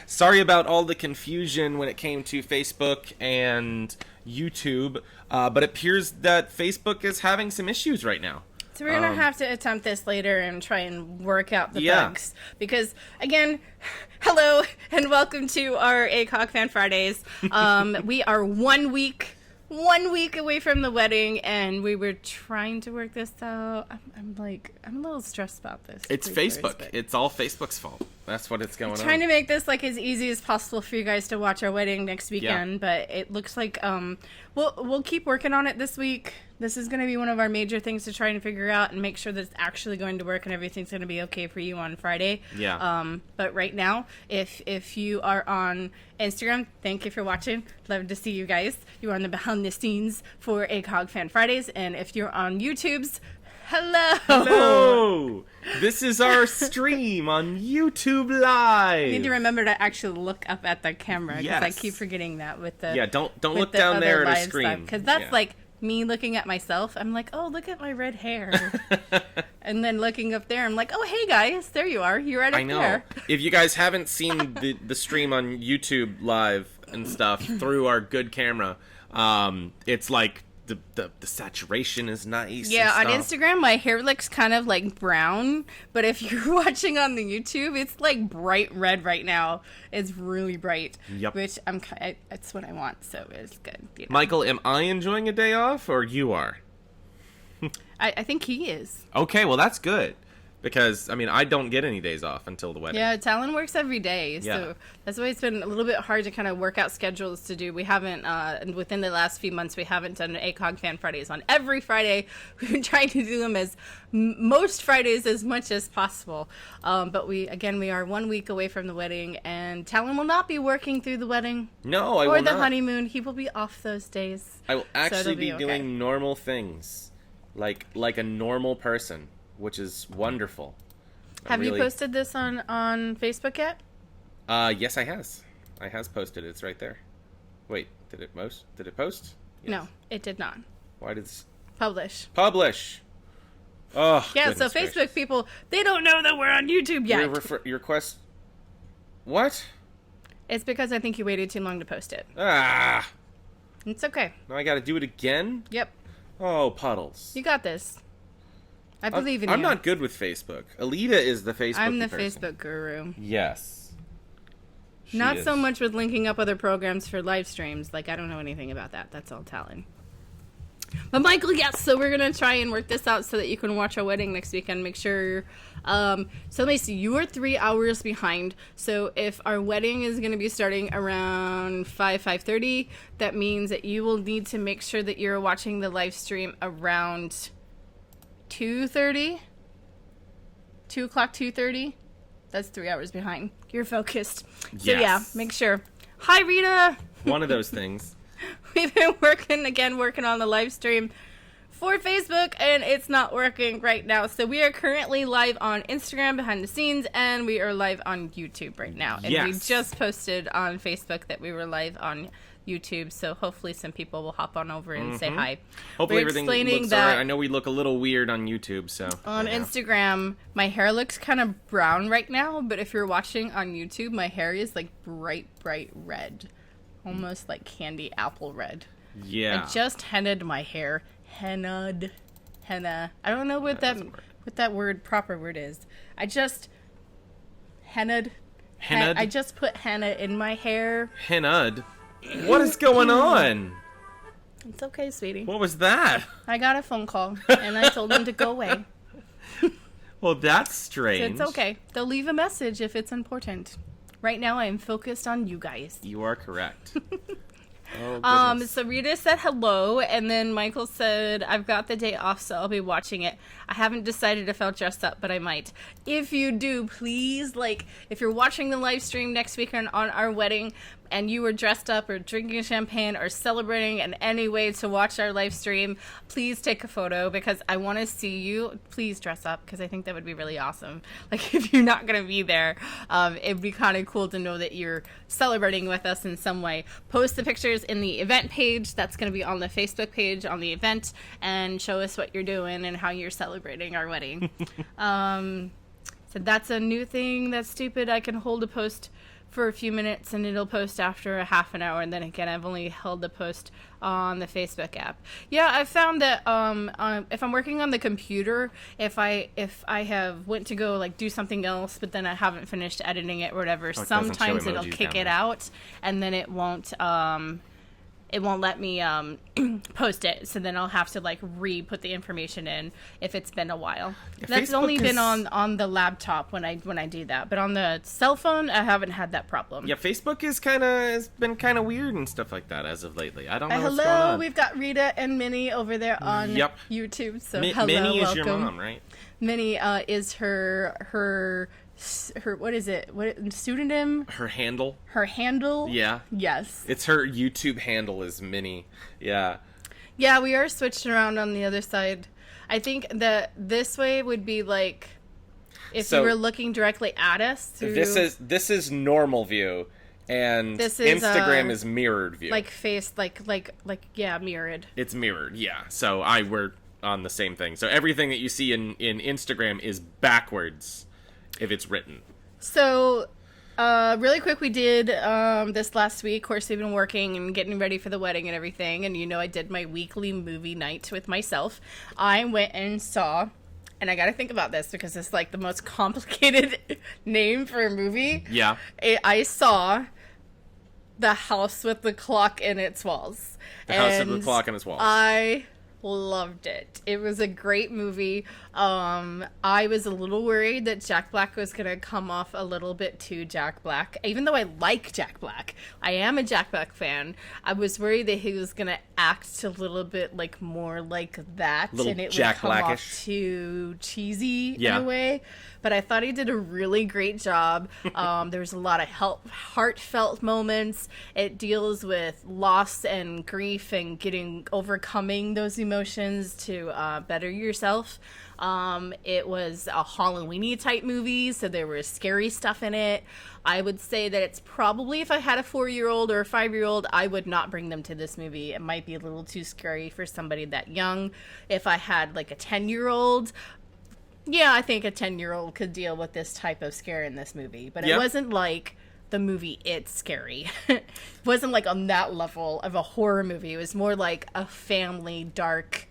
sorry about all the confusion when it came to Facebook and YouTube, but it appears that Facebook is having some issues right now. So we're going to have to attempt this later and try and work out the bugs. Because, again, hello and welcome to our ACOG Fan Fridays. We are 1 week away from the wedding, and we were trying to work this out. I'm a little stressed about this. It's Facebook. It's all Facebook's fault. That's what it's going on. Trying to make this like as easy as possible for you guys to watch our wedding next weekend, but it looks like we'll keep working on it this week. This is going to be one of our major things to try and figure out and make sure that it's actually going to work and everything's going to be okay for you on Friday. Yeah. But right now, if you are on Instagram, thank you for watching. Love to see you guys. You're on the behind the scenes for ACOG Fan Fridays, and if you're on YouTube's, hello! This is our stream on YouTube Live. You need to remember to actually look up at the camera, because I keep forgetting that with the don't look down there at a screen, because that's like me looking at myself. I'm like, oh, look at my red hair. And then looking up there, I'm like, oh, hey guys, there you are. You're right up there. If you guys haven't seen the stream on YouTube Live and stuff through our good camera, it's like the saturation is nice. Yeah, on Instagram, my hair looks kind of like brown, but if you're watching on the YouTube, it's like bright red right now. It's really bright. Yep. Which it's what I want, so it's good. You know? Michael, am I enjoying a day off, or you are? I think he is. Okay, well that's good. Because, I mean, I don't get any days off until the wedding. Yeah, Talon works every day. So that's why it's been a little bit hard to kind of work out schedules to do. We haven't, within the last few months, we haven't done ACOG Fan Fridays on every Friday. We've been trying to do them as most Fridays as much as possible. But we are 1 week away from the wedding, and Talon will not be working through the wedding. No, I will not. Or the honeymoon. He will be off those days. I will actually be doing normal things. Like a normal person. Which is wonderful. Have you posted this on Facebook yet? Yes, I has posted it. It's right there. Wait, did it post? Yes. No, it did not. Why did Publish. Oh, yeah, so Facebook gracious. People, they don't know that we're on YouTube yet. Your request. What? It's because I think you waited too long to post it. It's okay. Now I gotta do it again? Yep. Oh, puddles. You got this. I believe in you. I'm not good with Facebook. Alida is the Facebook I'm the person. Facebook guru. Yes. Not so much with linking up other programs for live streams. Like, I don't know anything about that. That's all Talon. But Michael, yes, so we're going to try and work this out so that you can watch our wedding next weekend. Make sure... so let me see. You are 3 hours behind. So if our wedding is going to be starting around 5:30, that means that you will need to make sure that you're watching the live stream around... 2:30? 2 o'clock, 2:30? That's 3 hours behind. You're focused. So yeah, make sure. Hi, Rita! One of those things. We've been working on the live stream for Facebook, and it's not working right now. So we are currently live on Instagram behind the scenes, and we are live on YouTube right now. And we just posted on Facebook that we were live on YouTube, so hopefully some people will hop on over and say hi. Hopefully everything looks alright. I know we look a little weird on YouTube, so... On Instagram, my hair looks kind of brown right now, but if you're watching on YouTube, my hair is like bright red. Almost like candy apple red. Yeah. I just hennaed my hair. Henna. I don't know what that proper word is. I just hennaed. I just put henna in my hair. Hennaed? What is going on? It's okay, sweetie. What was that? I got a phone call, and I told them to go away. Well, that's strange. So it's okay. They'll leave a message if it's important. Right now, I am focused on you guys. You are correct. Oh, so Rita said hello, and then Michael said, I've got the day off, so I'll be watching it. I haven't decided if I'll dress up, but I might. If you do, please, if you're watching the live stream next weekend on our wedding, and you were dressed up or drinking champagne or celebrating in any way to watch our live stream, please take a photo because I want to see you. Please dress up because I think that would be really awesome. If you're not going to be there, it'd be kind of cool to know that you're celebrating with us in some way. Post the pictures in the event page. That's going to be on the Facebook page on the event, and show us what you're doing and how you're celebrating our wedding. So that's a new thing that's stupid. I can hold a post for a few minutes and it'll post after a half an hour, and then again I've only held the post on the Facebook app. Yeah, I found that if I'm working on the computer, if I have went to go like do something else, but then I haven't finished editing it or whatever, sometimes it'll kick it out, and then it won't let me post it. So then I'll have to like re-put the information in if it's been a while. Yeah, That's Facebook only been on the laptop when I do that, but on the cell phone I haven't had that problem. Yeah, Facebook has been kind of weird and stuff like that as of lately. I don't know what's going Hello, on. we've got Rita and Minnie over there on YouTube. So hello, Minnie welcome. is your mom, right? Minnie is her what is it? What pseudonym? Her handle. Her handle? Yeah. Yes. It's her YouTube handle is Minnie. Yeah. Yeah, we are switched around on the other side. I think that this way would be like if you were looking directly at us through... This is normal view, and this is, Instagram is mirrored view. Like mirrored. It's mirrored, yeah. So we're on the same thing. So everything that you see in Instagram is backwards if it's written. So, really quick, we did this last week. Of course, we've been working and getting ready for the wedding and everything. And, I did my weekly movie night with myself. I went and saw, and I got to think about this because it's like the most complicated name for a movie. Yeah. I saw The House with the Clock in Its Walls. The House with the Clock in Its Walls. I loved it. It was a great movie. I was a little worried that Jack Black was going to come off a little bit too Jack Black. Even though I like Jack Black, I am a Jack Black fan. I was worried that he was going to act a little bit like more like that, and it Jack would come Blackish. off too cheesy in a way. But I thought he did a really great job. There was a lot of heartfelt moments. It deals with loss and grief and overcoming those emotions to better yourself. It was a Halloween-y type movie, so there was scary stuff in it. I would say that it's probably, if I had a 4-year-old or a 5-year-old, I would not bring them to this movie. It might be a little too scary for somebody that young. If I had like a 10-year-old, yeah, I think a 10-year-old could deal with this type of scare in this movie. But it wasn't like the movie It's Scary. It wasn't like on that level of a horror movie. It was more like a family, dark,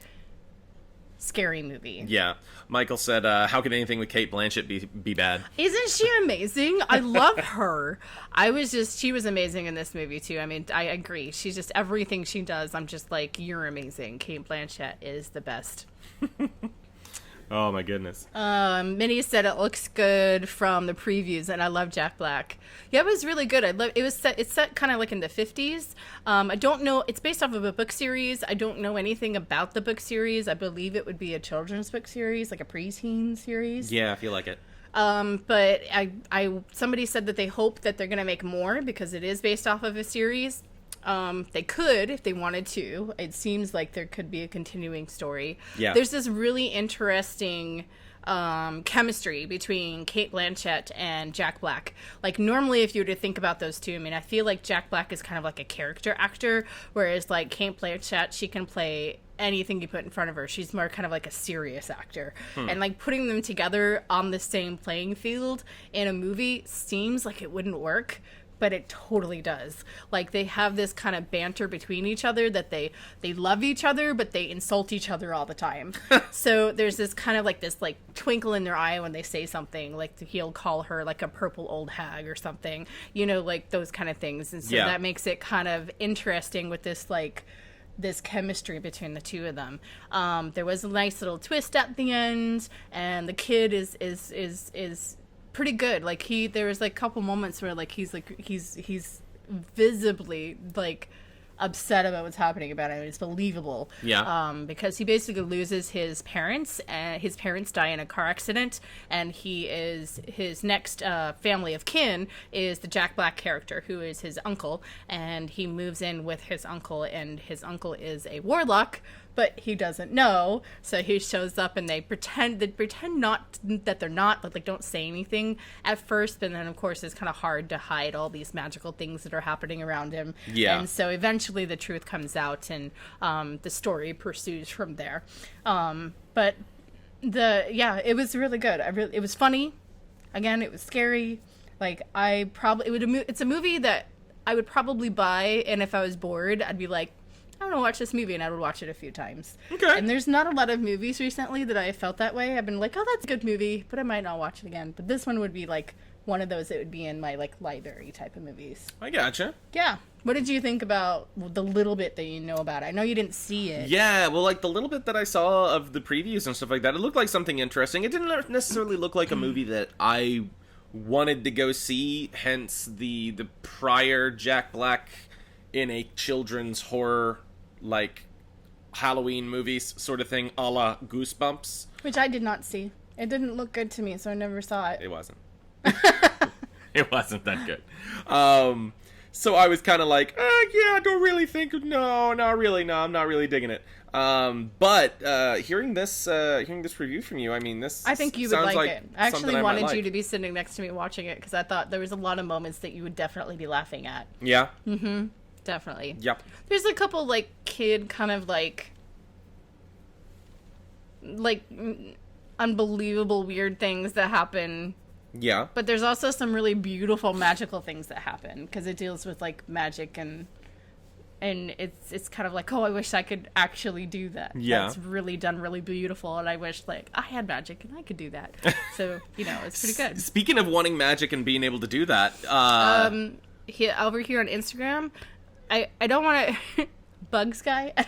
scary movie. Yeah. Michael said, how could anything with Cate Blanchett be bad? Isn't she amazing? I love her. She was amazing in this movie too. I mean, I agree. She's just, everything she does, I'm just like, you're amazing. Cate Blanchett is the best. Oh my goodness. Minnie said it looks good from the previews, and I love Jack Black. Yeah, it was really good. It's set kind of like in the 50s. I don't know. It's based off of a book series. I don't know anything about the book series. I believe it would be a children's book series, like a preteen series. Yeah, I feel like it. But somebody said that they hope that they're going to make more because it is based off of a series. They could if they wanted to. It seems like there could be a continuing story. Yeah. There's this really interesting chemistry between Cate Blanchett and Jack Black. Like, normally if you were to think about those two, I mean, I feel like Jack Black is kind of like a character actor, whereas like Cate Blanchett, she can play anything you put in front of her. She's more kind of like a serious actor. And like putting them together on the same playing field in a movie seems like it wouldn't work. But it totally does. Like, they have this kind of banter between each other that they love each other, but they insult each other all the time. So there's this kind of like this like twinkle in their eye when they say something. Like, he'll call her like a purple old hag or something, like those kind of things. And so that makes it kind of interesting with this like this chemistry between the two of them. There was a nice little twist at the end, and the kid is pretty good. Like, there was like a couple moments where like he's visibly like upset about what's happening about him. It's believable. Yeah. Because he basically loses his parents, and his parents die in a car accident, and his next family of kin is the Jack Black character, who is his uncle, and he moves in with his uncle, and his uncle is a warlock, but he doesn't know. So he shows up, and they pretend not that they're not, like don't say anything at first, but then of course it's kind of hard to hide all these magical things that are happening around him. Yeah. And so eventually the truth comes out, and the story pursues from there. But it was really good. It was funny. Again, it was scary. Like, it's a movie that I would probably buy, and if I was bored, I'd be like, I want to watch this movie, and I would watch it a few times. Okay. And there's not a lot of movies recently that I felt that way. I've been like, oh, that's a good movie, but I might not watch it again. But this one would be like one of those that would be in my like library type of movies. I gotcha. Yeah. What did you think about the little bit that you know about it? I know you didn't see it. Yeah, well, like, the little bit that I saw of the previews and stuff like that, it looked like something interesting. It didn't necessarily look like a movie that I wanted to go see, hence the prior Jack Black in a children's horror, like, Halloween movies sort of thing, a la Goosebumps. Which I did not see. It didn't look good to me, so I never saw it. It wasn't. It wasn't that good. So I was kind of like, yeah, I don't really think, no, not really, no, I'm not really digging it. But hearing this review from you, I mean, this I think you would sounds like it. I actually wanted like. you to be sitting next to me watching it because I thought there was a lot of moments that you would definitely be laughing at. Yeah? Mm-hmm. Definitely. Yep. There's a couple, like, kid kind of, like unbelievable weird things that happen. Yeah. But there's also some really beautiful magical things that happen because it deals with, like, magic and it's kind of like, oh, I wish I could actually do that. Yeah. That's really done really beautiful, and I wish, like, I had magic and I could do that. So, you know, it's pretty good. Speaking of wanting magic and being able to do that, over here on Instagram, I don't want to... Bugs guy? I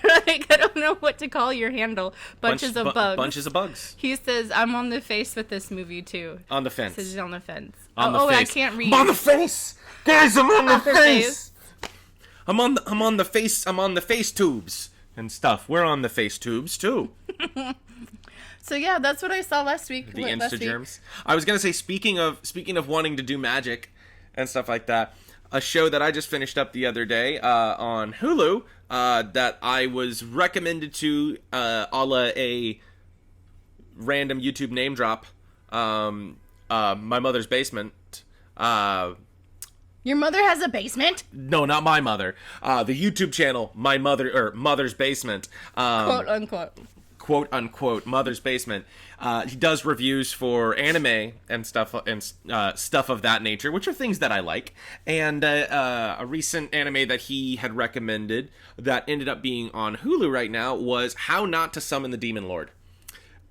don't know what to call your handle. Bunches of bugs. Bunches of bugs. He says, I'm on the face with this movie, too. On the fence. Says he's on the fence. On the face. I can't read. I'm on the face! Guys, I'm on the face! face. I'm on the face, I'm on the face tubes and stuff. We're on the face tubes, too. So, yeah, that's what I saw last week. The Instagerms. I was going to say, speaking of wanting to do magic and stuff like that, a show that I just finished up the other day on Hulu that I was recommended to a la a random YouTube name drop, My Mother's Basement. Your mother has a basement? No, not my mother. The YouTube channel, Mother's Basement. Quote unquote. Quote unquote Mother's Basement. He does reviews for anime and stuff of that nature, which are things that I like. And a recent anime that he had recommended that ended up being on Hulu right now was How Not to Summon the Demon Lord.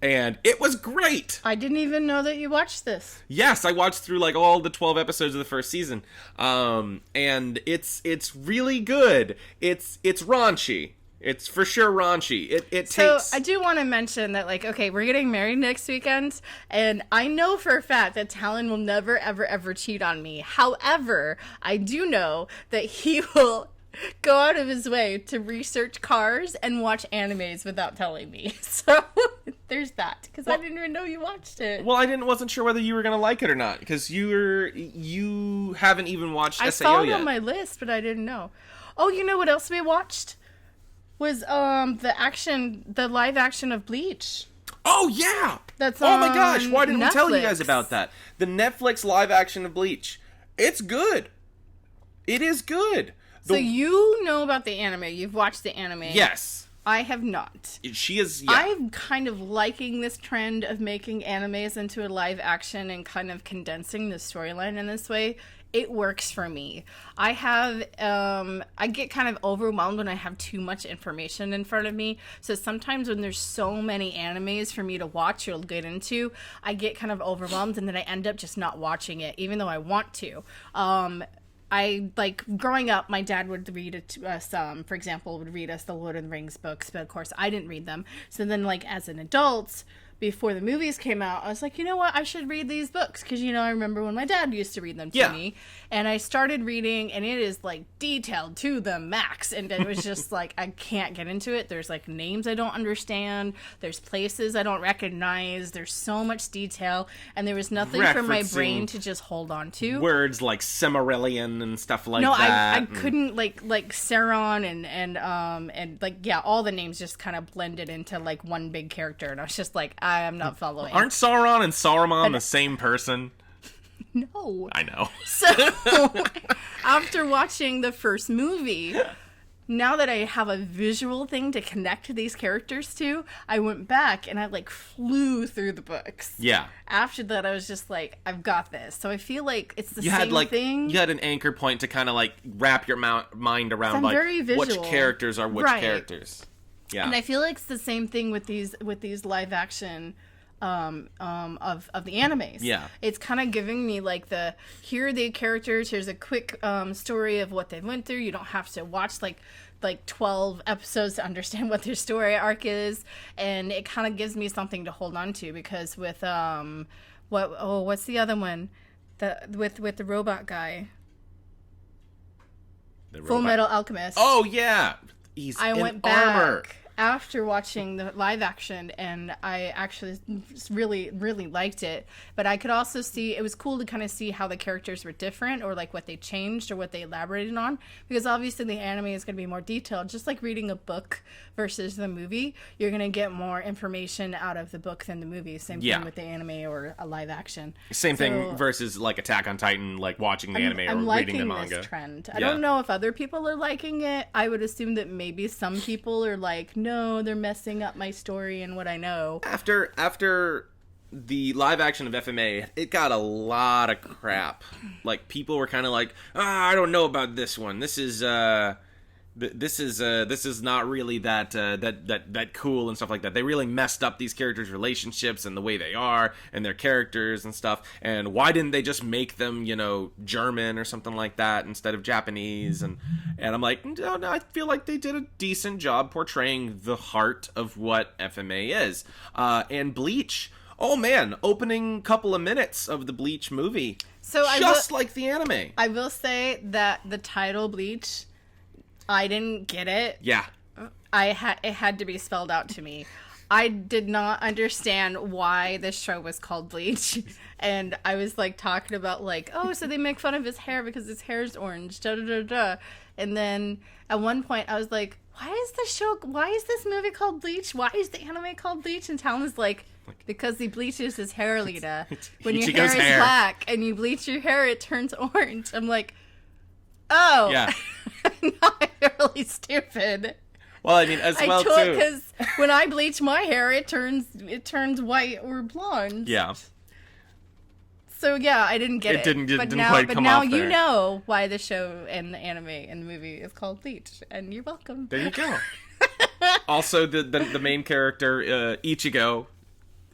And it was great. I didn't even know that you watched this. Yes, I watched through like all the 12 episodes of the first season. And it's really good. It's raunchy. It's for sure raunchy. It takes... So, I do want to mention that, like, okay, we're getting married next weekend, and I know for a fact that Talon will never, ever, ever cheat on me. However, I do know that he will go out of his way to research cars and watch animes without telling me. So, there's that, because I didn't even know you watched it. Well, I wasn't sure whether you were going to like it or not, because you haven't even watched SAO yet. I saw it on my list, but I didn't know. Oh, you know what else we watched? Was the live action of Bleach. Oh yeah! That's oh my gosh, why didn't Netflix. we tell you guys about that? The Netflix live action of Bleach. It's good. It is good. So you know about the anime. You've watched the anime. Yes. I have not. She is, yeah. I'm kind of liking this trend of making animes into a live action and kind of condensing the storyline in this way. It works for me. I get kind of overwhelmed when I have too much information in front of me. So sometimes when there's so many animes for me to watch or get into, I get kind of overwhelmed and then I end up just not watching it, even though I want to. I, like, growing up, my dad would read it to us, for example, would read us the Lord of the Rings books, but of course I didn't read them. So then, like, as an adult, before the movies came out, I was like, you know what, I should read these books, because, you know, I remember when my dad used to read them to me, and I started reading, and it is, like, detailed to the max, and it was just, like, I can't get into it. There's, like, names I don't understand, there's places I don't recognize, there's so much detail, and there was nothing for my brain to just hold on to. Words like Cimmerillion and stuff like that. No, I couldn't, like Sauron and like, yeah, all the names just kind of blended into, like, one big character, and I was just like, I am not following. Aren't Sauron and Saruman the same person? No. I know. So, after watching the first movie, now that I have a visual thing to connect these characters to, I went back and I like flew through the books. Yeah. After that, I was just like, I've got this. So I feel like it's the You same had like thing. you had an anchor point to kind of like wrap your mind around I'm like very which visual. characters are which Right. characters. Yeah. And I feel like it's the same thing with these live action of the animes. Yeah. It's kind of giving me like here are the characters, here's a quick story of what they went through. You don't have to watch like 12 episodes to understand what their story arc is, and it kind of gives me something to hold on to, because with what's the other one? With the robot guy. Full Metal Alchemist. Oh yeah. He's I in went back armor. after watching the live action, and I actually really, really liked it. But I could also see, it was cool to kind of see how the characters were different, or like what they changed or what they elaborated on. Because obviously the anime is going to be more detailed. Just like reading a book versus the movie, you're going to get more information out of the book than the movie. Same thing with the anime or a live action. Same thing versus like Attack on Titan, like watching the anime or reading the manga. This trend. I don't know if other people are liking it. I would assume that maybe some people are like, no, they're messing up my story and what I know. After the live action of FMA, it got a lot of crap. Like people were kind of like, I don't know about this one. This is not really that cool and stuff like that. They really messed up these characters' relationships and the way they are and their characters and stuff. And why didn't they just make them, German or something like that instead of Japanese? And I'm like, no, I feel like they did a decent job portraying the heart of what FMA is. And Bleach, oh man, opening couple of minutes of the Bleach movie, like the anime. I will say that the title Bleach, I didn't get it. Yeah. It had to be spelled out to me. I did not understand why this show was called Bleach. And I was like talking about like, oh, so they make fun of his hair because his hair is orange. Da da da da. And then at one point I was like, why is this movie called Bleach? Why is the anime called Bleach? And Talon was like, because he bleaches his hair, Alida. When your hair is black and you bleach your hair, it turns orange. I'm like, oh. Yeah. No, I'm really stupid. Well, I mean, too. Because when I bleach my hair, it turns white or blonde. Yeah. So yeah, I didn't get it. Didn't quite come off there. But now you there. know why the show and the anime and the movie is called Bleach, and you're welcome. There you go. Also, the main character, Ichigo,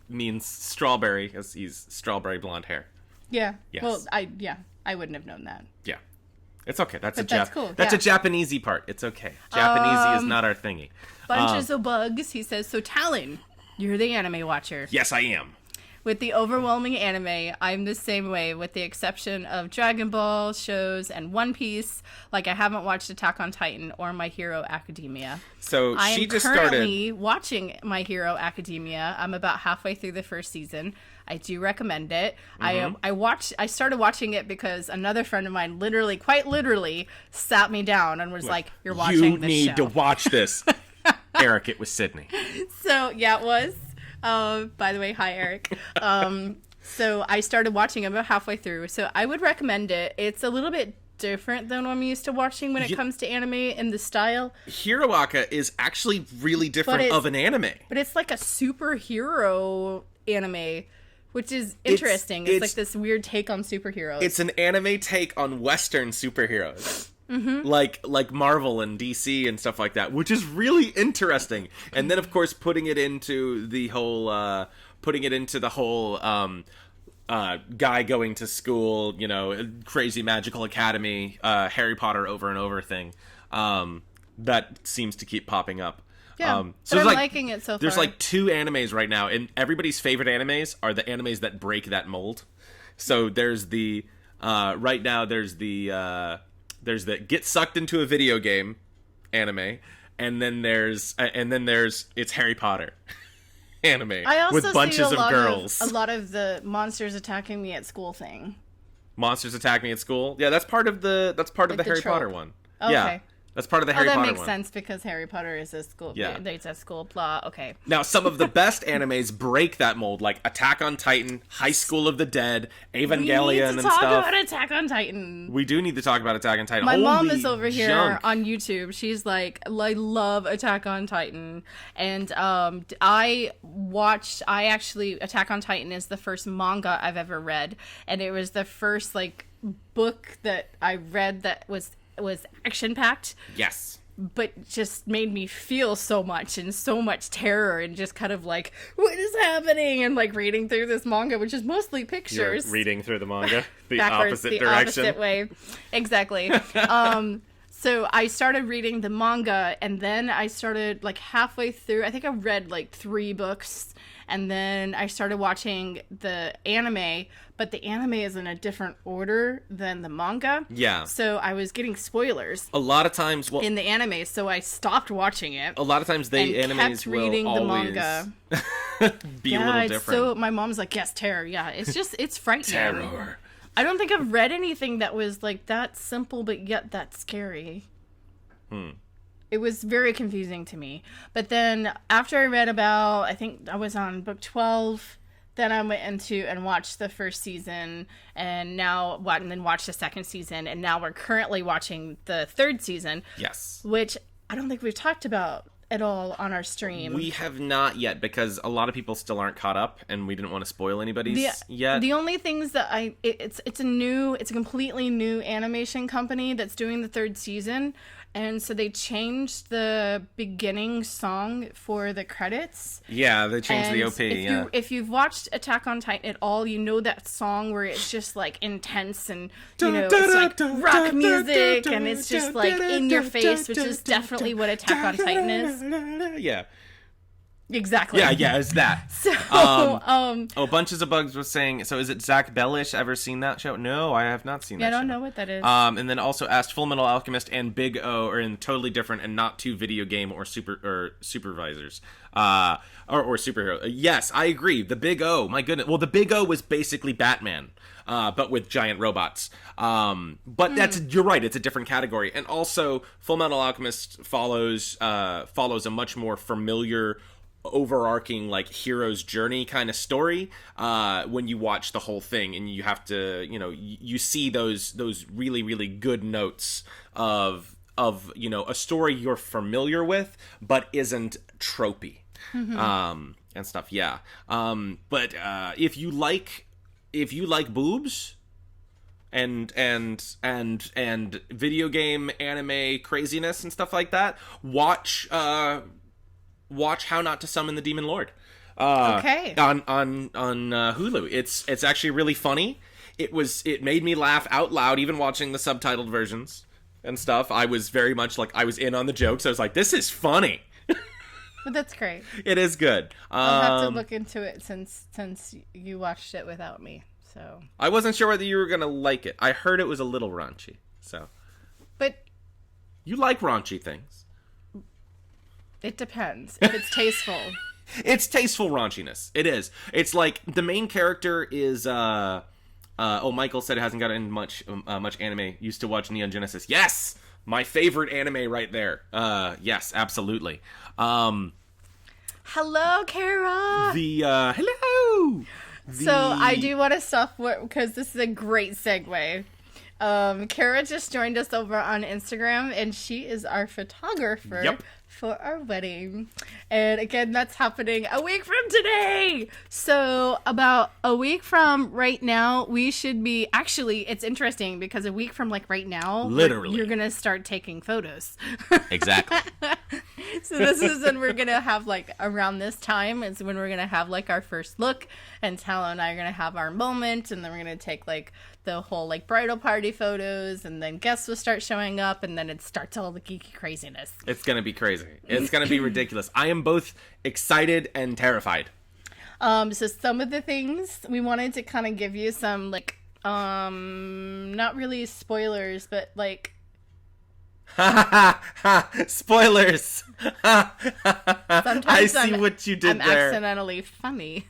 means strawberry, as he's strawberry blonde hair. Yeah. Yes. Well, I wouldn't have known that. Yeah. It's okay. That's cool. That's yeah. a Japanesey part. It's okay. Japanesey is not our thingy. Bunches of bugs. He says, so Talon, you're the anime watcher. Yes, I am. With the overwhelming anime, I'm the same way, with the exception of Dragon Ball shows and One Piece. Like, I haven't watched Attack on Titan or My Hero Academia. So I she am just currently watching My Hero Academia. I'm about halfway through the first season. I do recommend it. Mm-hmm. I started watching it because another friend of mine quite literally sat me down and was like, "You're watching this show. You need to watch this." Eric, it was Sydney. So yeah, it was. By the way, hi Eric. So I started watching about halfway through. So I would recommend it. It's a little bit different than what I'm used to watching when it comes to anime and the style. Hiroaka is actually really different of an anime. But it's like a superhero anime, which is interesting. It's like this weird take on superheroes. It's an anime take on Western superheroes. Mm-hmm. Like Marvel and DC and stuff like that, which is really interesting. And then, of course, putting it into the whole guy going to school, crazy magical academy, Harry Potter over and over thing. That seems to keep popping up. Yeah, so I'm liking it so far. There's like 2 animes right now, and everybody's favorite animes are the animes that break that mold. So there's the right now there's the get sucked into a video game anime, and then there's it's Harry Potter anime I also with bunches see of girls. A lot of the monsters attacking me at school thing. Monsters attack me at school. Yeah, that's part of the Harry trope. Potter one. Okay. Yeah. That's part of the Harry that Potter makes one. sense because Harry Potter is a school. Yeah. It's a school plot. Okay. Now, some of the best animes break that mold, like Attack on Titan, High School of the Dead, Evangelion, and We need to talk stuff. about Attack on Titan. We do need to talk about Attack on Titan. My mom Holy is over here junk. on YouTube. She's like, I love Attack on Titan. And Attack on Titan is the first manga I've ever read. And it was the first, like, book that I read that was action-packed. Yes. But just made me feel so much and so much terror and just kind of like, what is happening? And like reading through this manga, which is mostly pictures. You're reading through the manga the backwards, opposite the direction. opposite way. Exactly. So I started reading the manga, and then I started like halfway through. I think I read like 3 books, and then I started watching the anime. But the anime is in a different order than the manga. Yeah. So I was getting spoilers A lot of times, in the anime, so I stopped watching it. a lot of times and animes kept reading will the always manga. be a little it's different. so my mom's like, yes, terror. Yeah, it's frightening. Terror. I don't think I've read anything that was like that simple, but yet that scary. It was very confusing to me. But then after I read about, I think I was on book 12, then I went into and watched the first season, and then watched the second season, and now we're currently watching the third season. Yes. Which I don't think we've talked about at all on our stream. We have not yet, because a lot of people still aren't caught up, and we didn't want to spoil anybody's yet. The only things that it's a completely new animation company that's doing the third season, and so they changed the beginning song for the credits. Yeah, they changed the And OP. if you've watched Attack on Titan at all, you know that song where it's just like intense and it's like rock music and it's just like in your face, which is definitely what Attack on Titan is. Yeah. Exactly. Yeah, it's that. So, Bunches of Bugs was saying, so is it Zach Bellish? Ever seen that show? No, I have not seen that I don't show. know what that is. And then also asked Full Metal Alchemist and Big O are in totally different and not two video game or supervisors. Or superhero. Yes, I agree. The Big O, my goodness. Well, the Big O was basically Batman, but with giant robots. But you're right, it's a different category. And also, Full Metal Alchemist follows a much more familiar, overarching like hero's journey kind of story when you watch the whole thing, and you have to you see those really, really good notes of a story you're familiar with but isn't tropey. And stuff. But if you like boobs and video game anime craziness and stuff like that, watch How Not to Summon the Demon Lord. Okay. On Hulu. It's actually really funny. It made me laugh out loud even watching the subtitled versions and stuff. I was very much like, I was in on the jokes. I was like, this is funny. But that's great. It is good. I'll have to look into it since you watched it without me. So I wasn't sure whether you were gonna like it. I heard it was a little raunchy. So, but you like raunchy things. It depends if it's tasteful. It's tasteful raunchiness. It is. It's like the main character is. Michael said it hasn't gotten much anime. Used to watch Neon Genesis. Yes, my favorite anime right there. Yes, absolutely. Hello, Kara. Hello. So I do want to stop because this is a great segue. Kara just joined us over on Instagram, and she is our photographer. Yep. For our wedding. And again, that's happening a week from today. So about a week from right now, we should be, actually, it's interesting because a week from like right now, literally, you're going to start taking photos. Exactly. So this is when we're going to have like, around this time is when we're going to have like our first look, and Talon and I are going to have our moment, and then we're going to take like the whole like bridal party photos, and then guests will start showing up, and then it starts all the geeky craziness. It's going to be crazy. It's going to be ridiculous. I am both excited and terrified. So some of the things we wanted to kind of give you some like, not really spoilers, but like, spoilers. Sometimes I see what you did I'm there. accidentally funny.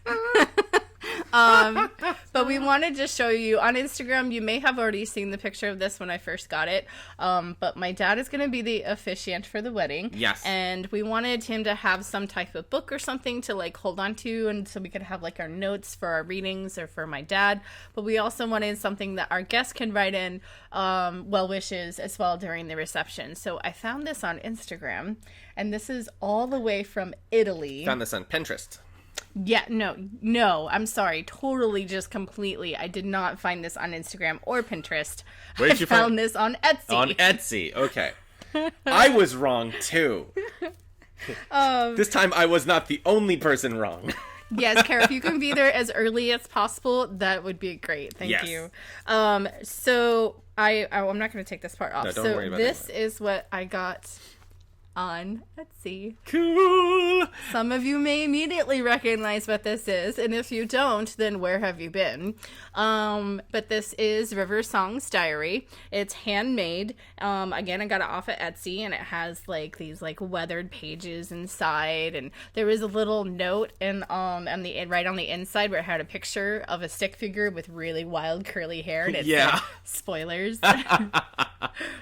But we wanted to show you on Instagram. You may have already seen the picture of this when I first got it. But my dad is going to be the officiant for the wedding. Yes. And we wanted him to have some type of book or something to like hold on to, and so we could have like our notes for our readings or for my dad. But we also wanted something that our guests can write in well wishes as well during the reception. So I found this on Instagram, and this is all the way from Italy. Found this on Pinterest. Yeah, no, I'm sorry. Totally, just completely. I did not find this on Instagram or Pinterest. Where did you found this on Etsy. On Etsy, okay. I was wrong, too. This time I was not the only person wrong. Yes, Kara, if you can be there as early as possible, that would be great. Thank you. So I'm not going to take this part off. No, don't worry about that. This is what I got on Etsy. Cool. Some of you may immediately recognize what this is, and if you don't, then where have you been? But this is River Song's diary. It's handmade. Again, I got it off of Etsy, and it has like these like weathered pages inside, and there was a little note and right on the inside where it had a picture of a stick figure with really wild curly hair, and it said spoilers.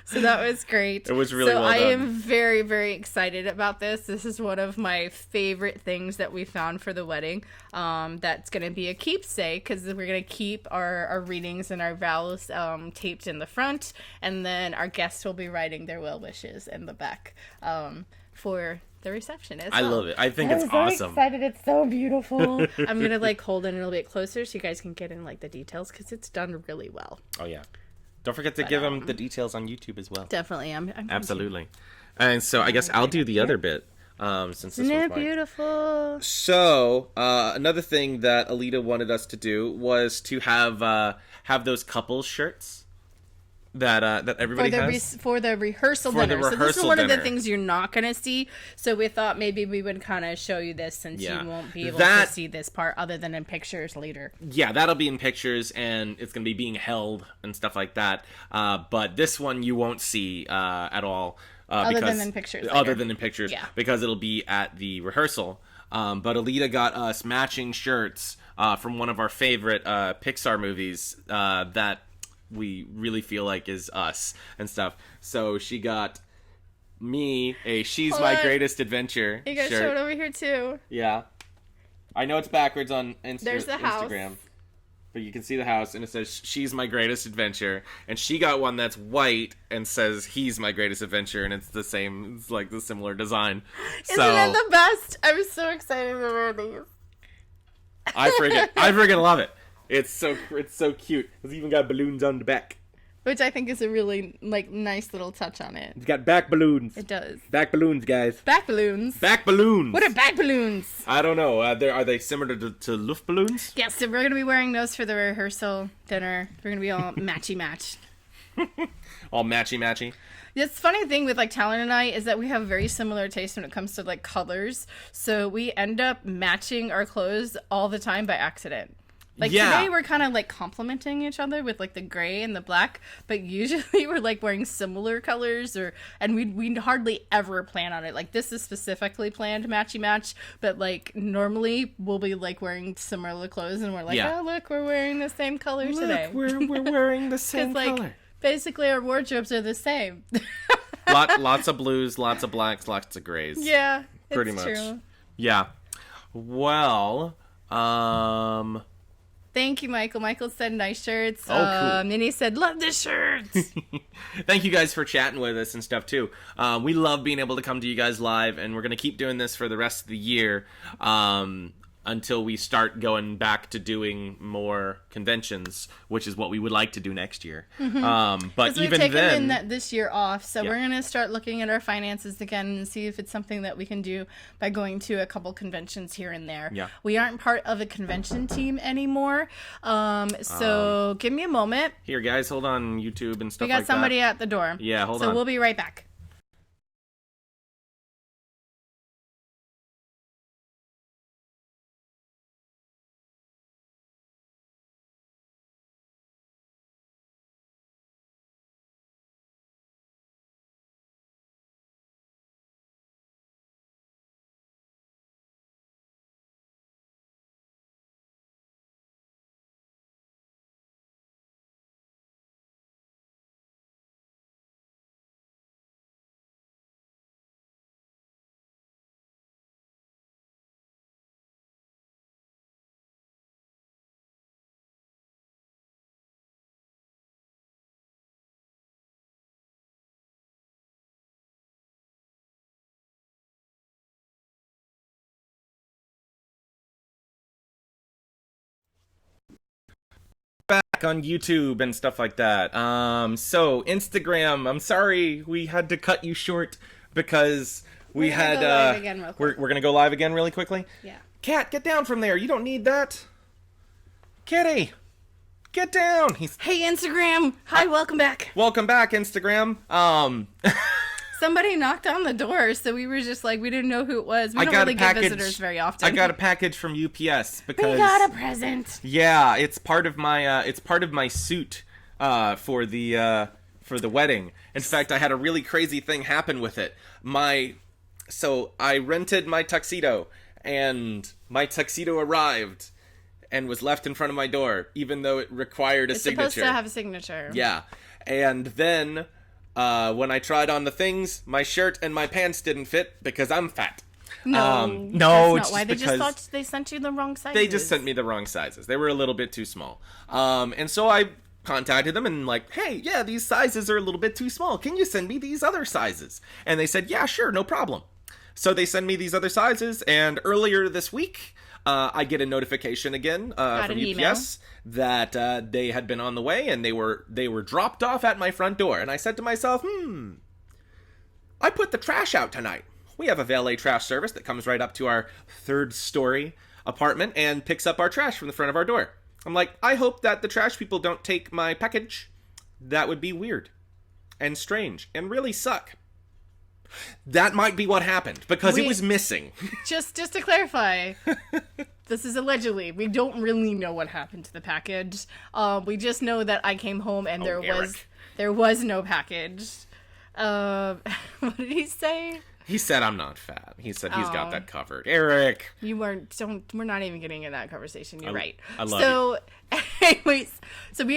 So that was great. It was really well done. I am very, very excited about this. This is one of my favorite things that we found for the wedding. That's going to be a keepsake because we're going to keep our readings and our vows taped in the front, and then our guests will be writing their well wishes in the back for the reception as well. I love it. I think it's awesome. I'm so excited. It's so beautiful. I'm going to like hold it a little bit closer so you guys can get in like the details because it's done really well. Oh, yeah. Don't forget to give them the details on YouTube as well. Definitely. I'm Absolutely. And so I guess I'll do the other bit. Since this Isn't it was mine. beautiful? So, another thing that Alida wanted us to do was to have those couples shirts that everybody has for the rehearsal For the dinner. So this is rehearsal one of the dinner. things you're not going to see. So we thought maybe we would kind of show you this since Yeah. you won't be able That- to see this part other than in pictures later. Yeah, that'll be in pictures, and it's going to be being held and stuff like that. But this one you won't see at all. Other than in pictures Other later. than in pictures, Yeah. because it'll be at the rehearsal. But Alida got us matching shirts from one of our favorite Pixar movies that we really feel like is us and stuff. So she got me a She's Hold My on. Greatest Adventure You guys shirt. show it over here too. Yeah. I know it's backwards on There's the house. Instagram. But you can see the house, and it says, She's My Greatest Adventure. And she got one that's white and says, He's My Greatest Adventure, and it's the same, it's like the similar design. Isn't it the best? I'm so excited to wear these. I freaking love it. It's so cute. It's even got balloons on the back. Which I think is a really like nice little touch on it. It's got back balloons. It does. Back balloons, guys. Back balloons. Back balloons. What are back balloons? I don't know. Are they similar to Luft balloons? Yes, so we're going to be wearing those for the rehearsal dinner. We're going to be all matchy-match. All matchy-matchy. The funny thing with like Talon and I is that we have very similar tastes when it comes to like colors. So we end up matching our clothes all the time by accident. Like today we're kind of like complementing each other with like the gray and the black, but usually we're like wearing similar colors and we hardly ever plan on it. Like this is specifically planned matchy match, but like normally we'll be like wearing similar clothes and we're like, oh look, we're wearing the same color today. We're wearing the same like, color. Basically our wardrobes are the same. Lots of blues, lots of blacks, lots of grays. Yeah, pretty it's much. true. Yeah. Well, Thank you, Michael. Michael said nice shirts. Oh, cool. And he said, love the shirts. Thank you guys for chatting with us and stuff too. We love being able to come to you guys live, and we're going to keep doing this for the rest of the year until we start going back to doing more conventions, which is what we would like to do next year. But we've even taken then, this year off, so we're going to start looking at our finances again and see if it's something that we can do by going to a couple conventions here and there. Yeah. We aren't part of a convention team anymore, so give me a moment. here guys, hold on, YouTube and stuff We got like somebody that. at the door. Yeah, hold So on. we'll be right back. on YouTube and stuff like that. So Instagram, I'm sorry we had to cut you short because we had, go live again real quick. we're gonna go live again really quickly? Yeah. Cat, get down from there. You don't need that. Kitty, get down. Hey, Instagram. Hi, welcome back. Welcome back, Instagram. Somebody knocked on the door, so we were just like, we didn't know who it was. We don't really get visitors very often. I got a package from UPS because we got a present. Yeah, it's part of my suit for the wedding. In fact, I had a really crazy thing happen with it. So I rented my tuxedo, and my tuxedo arrived and was left in front of my door, even though it required a signature. It's supposed to have a signature. Yeah, and then when I tried on the things, my shirt and my pants didn't fit because I'm fat. No, that's not why. They just thought they sent you the wrong sizes. They just sent me the wrong sizes. They were a little bit too small. And so I contacted them and like, hey, yeah, these sizes are a little bit too small. Can you send me these other sizes? And they said, yeah, sure, no problem. So they send me these other sizes, and earlier this week, I get a notification again from UPS that they had been on the way, and they were dropped off at my front door. And I said to myself, I put the trash out tonight. We have a valet trash service that comes right up to our 3rd-story apartment and picks up our trash from the front of our door. I'm like, I hope that the trash people don't take my package. That would be weird and strange and really suck. That might be what happened because it was missing. Just to clarify, this is allegedly. We don't really know what happened to the package. We just know that I came home and there was no package. What did he say? He said I'm not fat. He said he's got that covered. Eric, we're not even getting in that conversation. You're right. I love you. Anyways, so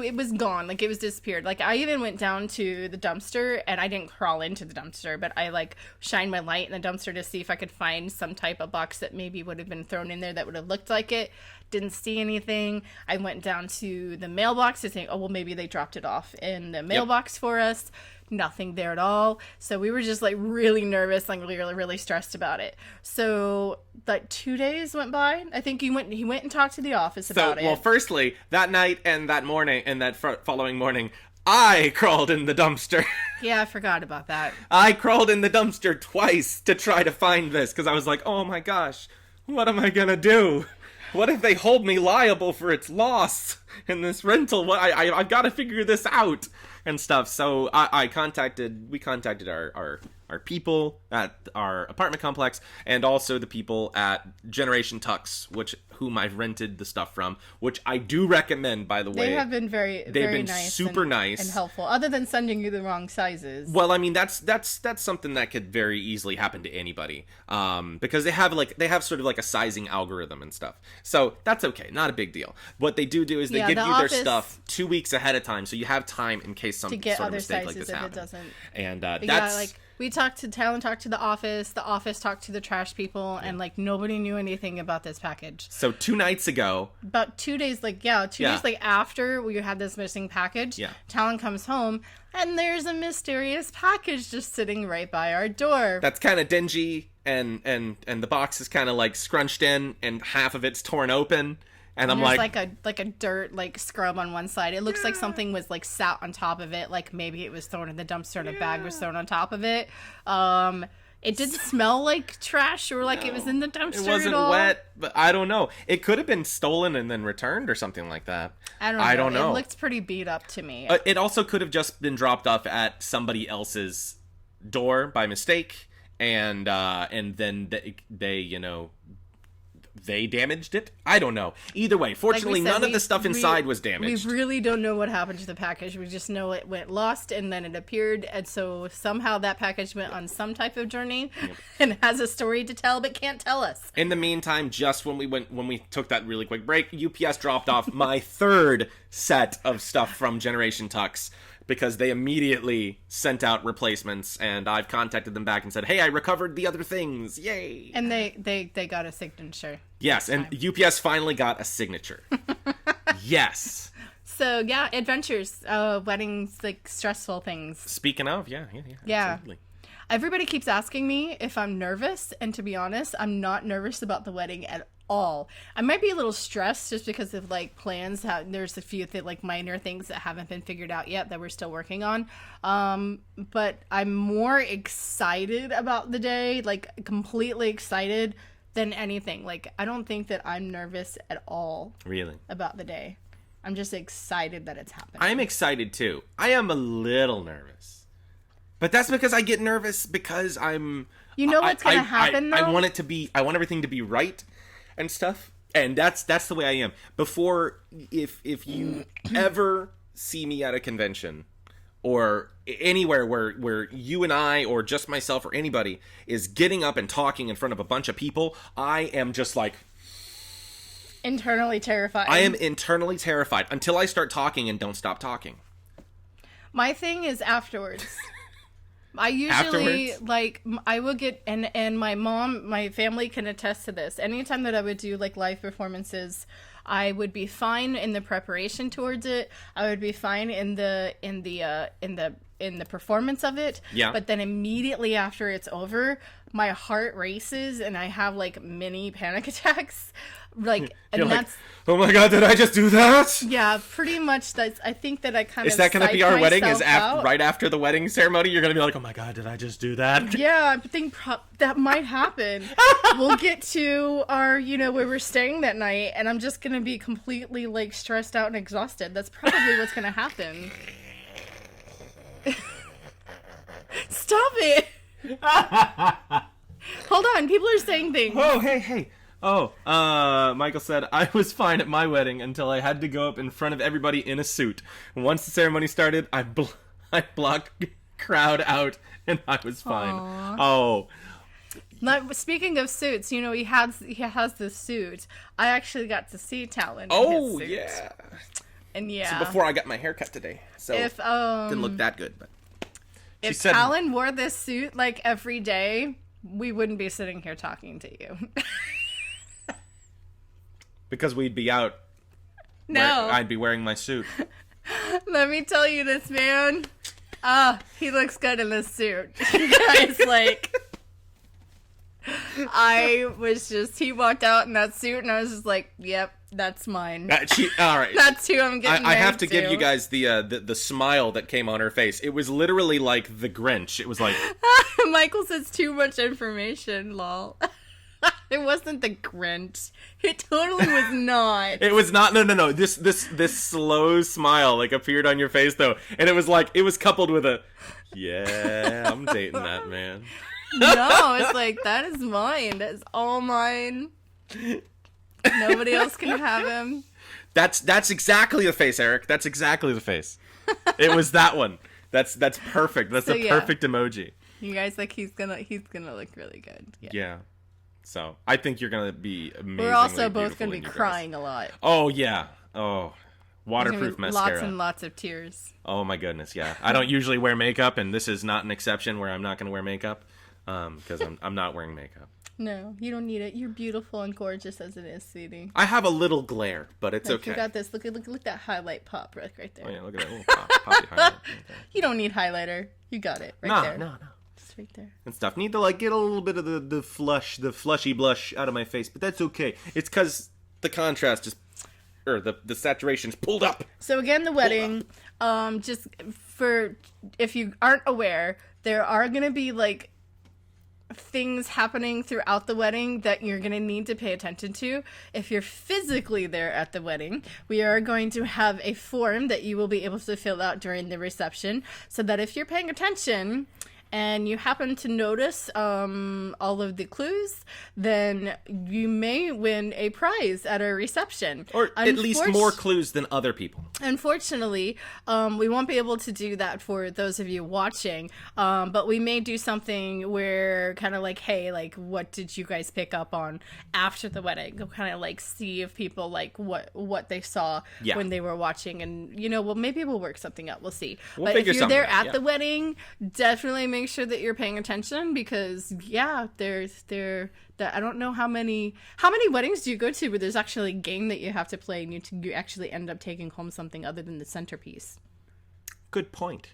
it was gone. Like, it was disappeared. Like, I even went down to the dumpster, and I didn't crawl into the dumpster, but I like shined my light in the dumpster to see if I could find some type of box that maybe would have been thrown in there that would have looked like it. Didn't see anything. I went down to the mailbox to think, oh well, maybe they dropped it off in the mailbox for us. Nothing there at all. So we were just like really nervous, like really stressed about it. So like 2 days went by. I think he went and talked to the office about it. Well, firstly, that night and that morning and that following morning, I crawled in the dumpster. Yeah, I forgot about that. I crawled in the dumpster twice to try to find this because I was like, oh my gosh, what am I gonna do? What if they hold me liable for its loss in this rental? I've got to figure this out and stuff. So we contacted our people at our apartment complex and also the people at Generation Tux, whom I've rented the stuff from, which I do recommend, by the way. They have been very nice, super nice and helpful, other than sending you the wrong sizes. Well, I mean, that's something that could very easily happen to anybody, because they have sort of like a sizing algorithm and stuff. So that's okay, not a big deal. What they do is they give you their stuff 2 weeks ahead of time, so you have time in case some sort of mistake like this happens. And that's. We talked to Talon, talked to the office talked to the trash people, and like nobody knew anything about this package. So 2 nights ago, about 2 days, days after we had this missing package, Talon comes home and there's a mysterious package just sitting right by our door. That's kind of dingy, and the box is kind of like scrunched in, and half of it's torn open. And I'm like a dirt like scrub on one side. It looks like something was like sat on top of it. Like maybe it was thrown in the dumpster and a bag was thrown on top of it. It didn't smell like trash or like it was in the dumpster. It wasn't at all. wet, but I don't know. It could have been stolen and then returned or something like that. I don't know. It looked pretty beat up to me. It also could have just been dropped off at somebody else's door by mistake, and then they damaged it? I don't know. Either way, fortunately, none of the stuff inside was damaged. We really don't know what happened to the package. We just know it went lost and then it appeared, and so somehow that package went on some type of journey and has a story to tell but can't tell us. In the meantime, just when we took that really quick break, UPS dropped off my 3rd set of stuff from Generation Tux, because they immediately sent out replacements, and I've contacted them back and said, hey, I recovered the other things. Yay. And they got a signature. Yes, and UPS finally got a signature. Yes. So, yeah, adventures, weddings, like, stressful things. Speaking of, yeah. Absolutely. Everybody keeps asking me if I'm nervous, and to be honest, I'm not nervous about the wedding at all. I might be a little stressed just because of like plans. There's a few like minor things that haven't been figured out yet that we're still working on. But I'm more excited about the day, like completely excited than anything. Like I don't think that I'm nervous at all. Really? About the day. I'm just excited that it's happening. I'm excited too. I am a little nervous. But that's because I get nervous because I'm... You know what's going to happen, though? I want everything to be right and stuff. And that's the way I am. Before, if you ever see me at a convention or anywhere where you and I or just myself or anybody is getting up and talking in front of a bunch of people, I am just like... Internally terrified. I am internally terrified until I start talking and don't stop talking. My thing is afterwards. I usually, like, I will get, and my family can attest to this. Anytime that I would do, like, live performances, I would be fine in the preparation towards it. I would be fine in the performance of it. Yeah. But then immediately after it's over, my heart races and I have, like, mini panic attacks. Like, and You're that's... Like, oh my god, did I just do that? Yeah, pretty much. That's. I think that I kind of... Is that going to be our wedding? Is out. right after the wedding ceremony? You're going to be like, oh my god, did I just do that? Yeah, I think that might happen. We'll get to our, where we're staying that night, and I'm just going to be completely, like, stressed out and exhausted. That's probably what's going to happen. Stop it! Hold on, people are saying things. Oh, hey. Oh, Michael said, I was fine at my wedding until I had to go up in front of everybody in a suit. Once the ceremony started, I blocked crowd out, and I was fine. Aww. Oh. Speaking of suits, he has this suit. I actually got to see Talon in his suit. Yeah. And yeah. So before I got my haircut today, so if didn't look that good, but if Talon wore this suit like every day, we wouldn't be sitting here talking to you. Because we'd be out. No. I'd be wearing my suit. Let me tell you this, man. He looks good in this suit. You guys, like... he walked out in that suit, and I was just like, yep, that's mine. All right. That's who I'm getting I have to give you guys the smile that came on her face. It was literally like the Grinch. It was like... Michael says too much information, lol. It wasn't the Grinch. It totally was not. It was not. No. This slow smile like appeared on your face though, and it was coupled with a, yeah, I'm dating that man. No, it's like, that is mine. That's all mine. Nobody else can have him. That's exactly the face, Eric. That's exactly the face. It was that one. That's perfect. That's the perfect emoji. You guys, like, he's gonna look really good. Yeah. So I think you're gonna be amazing. We're also both gonna be crying a lot. Oh yeah. Oh, waterproof mascara. Lots and lots of tears. Oh my goodness, yeah. I don't usually wear makeup, and this is not an exception where I'm not gonna wear makeup, because I'm not wearing makeup. No, you don't need it. You're beautiful and gorgeous as it is, sweetie. I have a little glare, but it's okay. You got this. Look at that highlight pop right there. Oh yeah, look at that little poppy highlight. Okay. You don't need highlighter. You got it right there. No. Right there. And stuff. Need to like get a little bit of the flushy blush out of my face, but that's okay. It's because the contrast is, or the saturation's pulled up. So again, the wedding, just for if you aren't aware, there are gonna be like things happening throughout the wedding that you're going to need to pay attention to. If you're physically there at the wedding, we are going to have a form that you will be able to fill out during the reception, so that if you're paying attention and you happen to notice all of the clues, then you may win a prize at our reception. Or at least more clues than other people. Unfortunately, we won't be able to do that for those of you watching, but we may do something where kind of like, hey, like, what did you guys pick up on after the wedding? Kind of like see if people like what they saw when they were watching, and well, maybe we'll work something out. We'll see. But if you're there at the wedding, definitely make sure that you're paying attention, because I don't know how many weddings do you go to where there's actually a game that you have to play and you actually end up taking home something other than the centerpiece. Good point.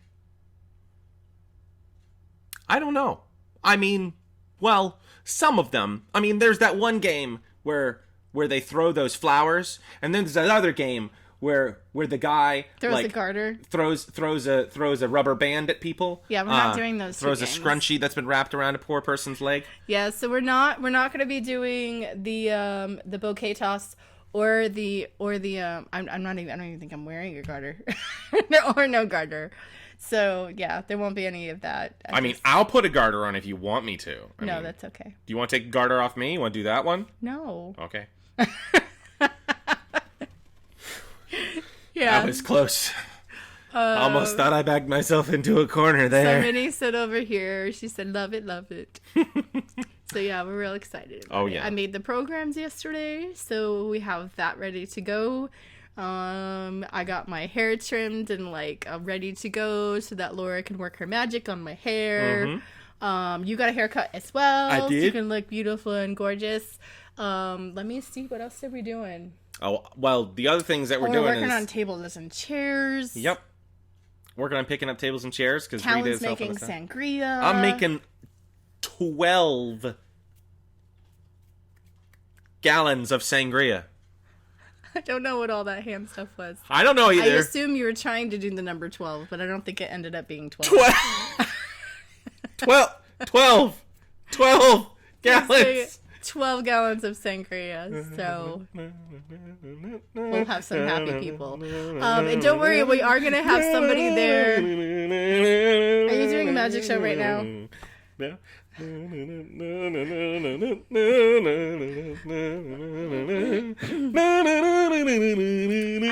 I don't know. I mean, well, some of them. I mean, there's that one game where where they throw those flowers, and then there's another game where the guy throws a garter, throws a rubber band at people. Yeah, we're not doing those. Throws a scrunchie that's been wrapped around a poor person's leg. Yeah, so we're not going to be doing the bouquet toss or the I don't even think I'm wearing a garter or no garter. So yeah, there won't be any of that. I mean, I'll put a garter on if you want me to. I mean, that's okay. Do you want to take a garter off me? You want to do that one? No. Okay. Yeah. That was close. Almost thought I backed myself into a corner there. So Minnie said over here, she said, love it, love it. So yeah, we're real excited about it. I made the programs yesterday, so we have that ready to go. I got my hair trimmed and ready to go so that Laura can work her magic on my hair. Mm-hmm. You got a haircut as well. I did. So you can look beautiful and gorgeous. Let me see, what else are we doing? Oh, well, the other things that we're doing working on tables and chairs. Yep. Working on picking up tables and chairs because Talon's making sangria. I'm making 12 gallons of sangria. I don't know what all that ham stuff was. I don't know either. I assume you were trying to do the number 12, but I don't think it ended up being 12. 12 gallons. 12 gallons of sangria, so we'll have some happy people. And don't worry, we are going to have somebody there. Are you doing a magic show right now? Yeah. I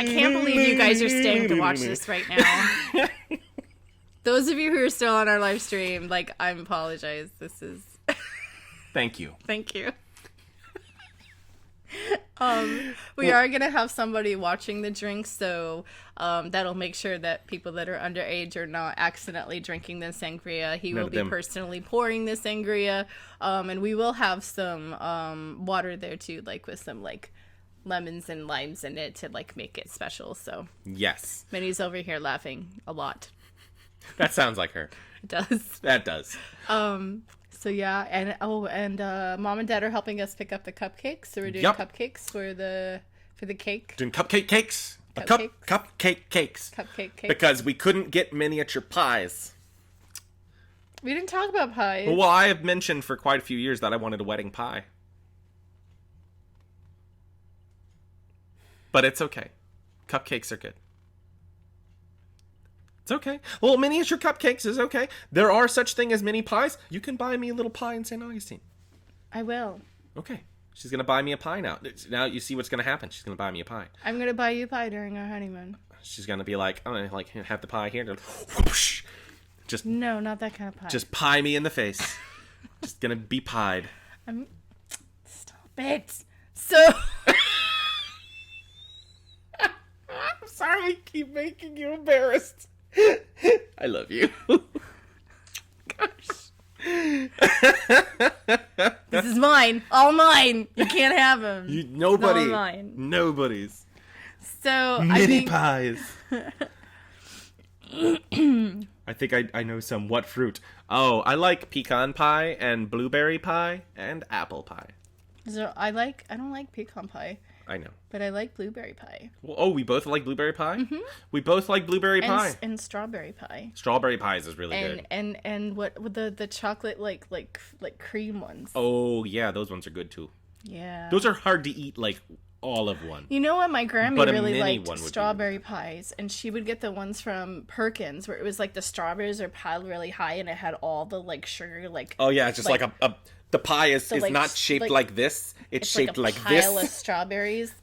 can't believe you guys are staying to watch this right now. Those of you who are still on our live stream, I apologize. This is... Thank you. Thank you. We are going to have somebody watching the drinks, so that'll make sure that people that are underage are not accidentally drinking the sangria. He will be personally pouring the sangria, and we will have some water there too, with some lemons and limes in it to make it special. So yes, Minnie's over here laughing a lot. That sounds like her. It does. That does. So yeah, and Mom and Dad are helping us pick up the cupcakes. So we're doing cupcakes for the cake. Doing cupcake cakes. Cupcake Cakes. Cupcake cake. Because we couldn't get miniature pies. We didn't talk about pies. Well, I have mentioned for quite a few years that I wanted a wedding pie. But it's okay. Cupcakes are good. It's okay. Well, miniature cupcakes is okay. There are such thing as mini pies. You can buy me a little pie in St. Augustine. I will. Okay. She's going to buy me a pie now. Now you see what's going to happen. She's going to buy me a pie. I'm going to buy you pie during our honeymoon. She's going to be like, I'm going to have the pie here. And whoosh, just no, not that kind of pie. Just pie me in the face. Just going to be pied. Stop it. So... I'm sorry I keep making you embarrassed. I love you. Gosh. This is mine. All mine. You can't have them. Nobody. All mine. Nobody's. So Mini pies. I think I know some. What fruit? Oh, I like pecan pie and blueberry pie and apple pie. So I don't like pecan pie. I know. But I like blueberry pie. Well, we both like blueberry pie? Mm-hmm. We both like blueberry pie. And strawberry pie. Strawberry pies is really good. And what with the chocolate like cream ones. Oh, yeah, those ones are good too. Yeah. Those are hard to eat all of one. You know what? My grandma really liked strawberry really pies, and she would get the ones from Perkins where it was the strawberries are piled really high and it had all the sugar Oh yeah, it's just the pie is not shaped like this. It's shaped like this. Pile of strawberries.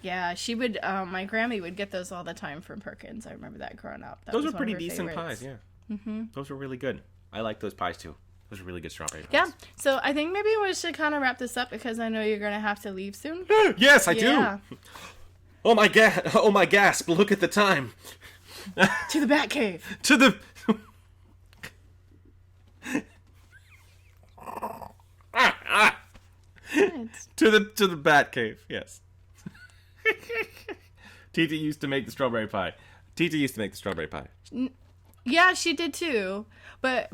Yeah, she would. My Grammy would get those all the time from Perkins. I remember that growing up. Those were pretty decent favorites. pies. Yeah. Mm-hmm. Those were really good. I like those pies too. Those are really good strawberry pies. Yeah. So I think maybe we should kind of wrap this up because I know you're gonna have to leave soon. Yes, I do. Oh my gasp! Look at the time. To the Batcave. To the. To the Batcave, yes. Tita used to make the strawberry pie. Yeah, she did too. But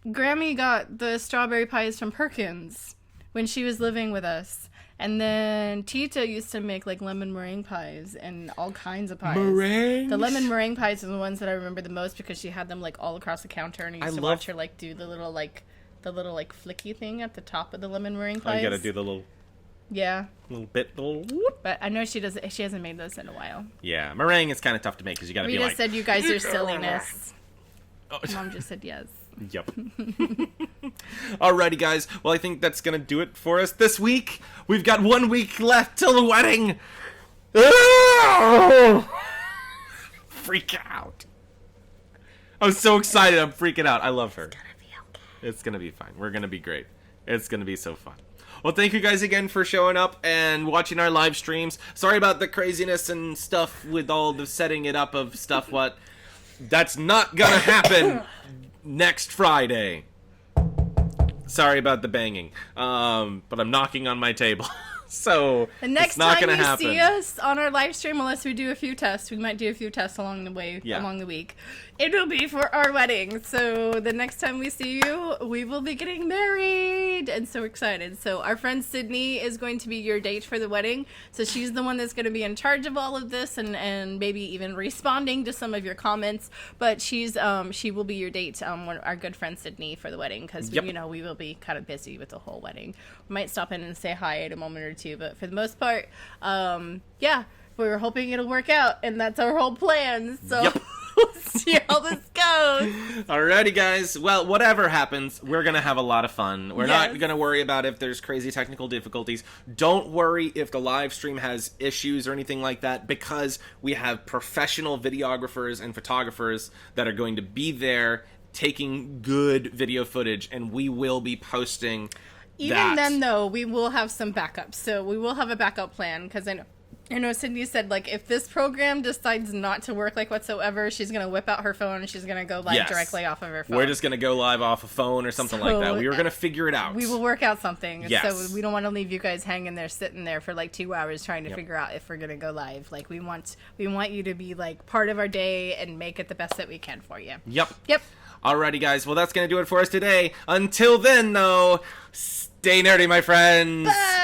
Grammy got the strawberry pies from Perkins when she was living with us. And then Tita used to make like lemon meringue pies and all kinds of pies. Meringues? The lemon meringue pies are the ones that I remember the most because she had them like all across the counter, and I used to watch her like do the little flicky thing at the top of the lemon meringue pies. Oh, you gotta do the little bit. But I know she hasn't made those in a while. Yeah, meringue is kind of tough to make because you gotta be like. Rita said you guys are silliness. Mom just said yes. Yep. Alrighty, guys. Well, I think that's gonna do it for us this week. We've got 1 week left till the wedding. Freak out. I'm so excited. I'm freaking out. I love her. It's gonna be fine. We're gonna be great. It's gonna be so fun. Well, thank you guys again for showing up and watching our live streams. Sorry about the craziness and stuff with all the setting it up of stuff. That's not gonna happen next Friday. Sorry about the banging. But I'm knocking on my table. So the next it's not time gonna you happen. see us on our live stream, unless we do a few tests, we might do a few tests along the way, along the week. It'll be for our wedding. So the next time we see you, we will be getting married, and so excited. So our friend Sydney is going to be your date for the wedding. So she's the one that's going to be in charge of all of this, and maybe even responding to some of your comments. But she will be your date, our good friend Sydney, for the wedding, because we will be kind of busy with the whole wedding. We might stop in and say hi in a moment or two, but for the most part, we're hoping it'll work out, and that's our whole plan. So we'll see how this goes. Alrighty, guys. Well, whatever happens, we're gonna have a lot of fun. We're not gonna worry about if there's crazy technical difficulties. Don't worry if the live stream has issues or anything like that, because we have professional videographers and photographers that are going to be there taking good video footage, and we will be posting Even then, though, we will have some backups. So we will have a backup plan, because I know Sydney said, like, if this program decides not to work, like, whatsoever, she's going to whip out her phone and she's going to go live directly off of her phone. We're just going to go live off a phone or something like that. We were going to figure it out. We will work out something. Yes. So we don't want to leave you guys hanging there, sitting there for, like, 2 hours trying to figure out if we're going to go live. Like, we want you to be, like, part of our day and make it the best that we can for you. Yep. Yep. Alrighty, guys. Well, that's going to do it for us today. Until then, though, stay nerdy, my friends. Bye.